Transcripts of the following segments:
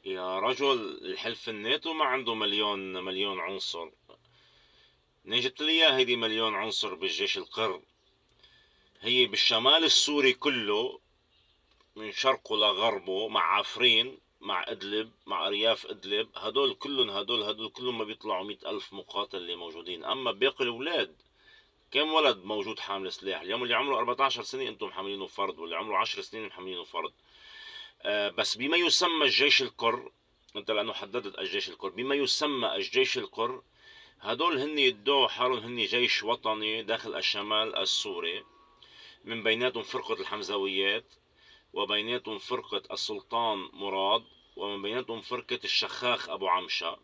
يا رجل، الحلف الناتو ما عنده مليون عنصر. منين جبت لي اياها هيدي مليون عنصر بالجيش القر؟ هي بالشمال السوري كله، من شرقه لغربه، مع عفرين، مع ادلب، مع ارياف ادلب، هدول كلهم ما بيطلعوا 100,000 مقاتل اللي موجودين. اما باقي الاولاد، كم ولد موجود حامل سلاح اليوم؟ اللي عمره 14 سنة انتم محملينه فرد، واللي عمره 10 سنين محملينه فرد. بس بما يسمى الجيش القر، انت لانه حددت الجيش القر، بما يسمى الجيش القر، هدول هن يدعوا حالهم هن جيش وطني داخل الشمال السوري. من بيناتهم فرقة الحمزويات، وبيناتهم فرقة السلطان مراد، ومن بيناتهم فرقة الشخاخ أبو عمشة.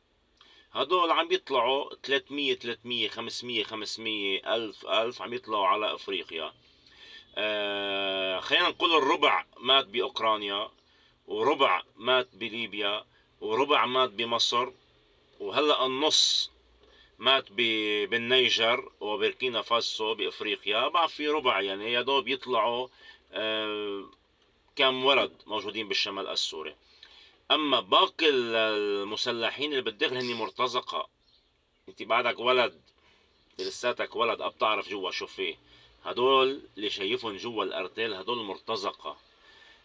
هدول عم يطلعوا 300 500 ألف عم يطلعوا على أفريقيا. خلينا نقول الربع مات بأوكرانيا، وربع مات بليبيا، وربع مات بمصر، وهلأ النص مات بالنيجر وبوركينا فاسو بافريقيا. بقى في ربع، يعني يا دوب يطلعوا آه، كم ولد موجودين بالشمال السوري. اما باقي المسلحين اللي بالداخل هني مرتزقة. انت بعدك ولد، لساتك ولد، اب تعرف جوا شو فيه. هدول اللي شايفهم جوا الارتيل هدول مرتزقة.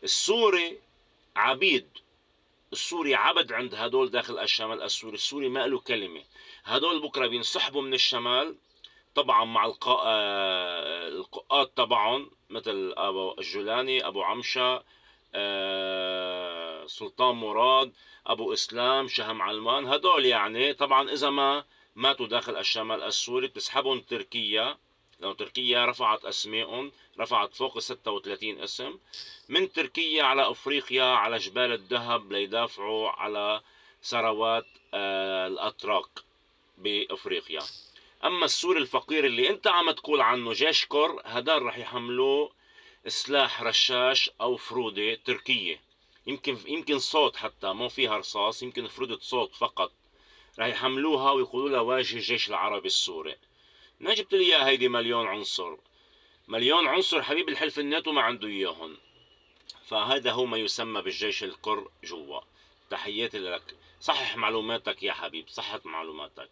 السوري عبيد، السوري عبد عند هدول داخل الشمال السوري. السوري ما له كلمة. هدول بكرة بينسحبوا من الشمال، طبعا مع القاءات تبعهم، مثل ابو الجولاني، ابو عمشة، سلطان مراد، ابو اسلام، شهم علمان. هدول يعني طبعا اذا ما ماتوا داخل الشمال السوري بتسحبهم تركيا، لو تركيا رفعت اسمائهم، رفعت فوق 36 اسم من تركيا على افريقيا، على جبال الذهب، ليدافعوا على ثروات الاتراك بافريقيا. اما السوري الفقير اللي انت عم تقول عنه جيش كور، هدول رح يحملوه سلاح رشاش او فرودة تركية. يمكن صوت، حتى مو فيها رصاص، يمكن فرودة صوت فقط. رح يحملوها ويقولوا لها واجه الجيش العربي السوري. ما جبت لي اياها هيدي مليون عنصر؟ مليون عنصر حبيب الحلف الناتو ما عنده اياهم. فهذا هو ما يسمى بالجيش القر جوا. تحياتي لك. صحح معلوماتك يا حبيب، صحح معلوماتك.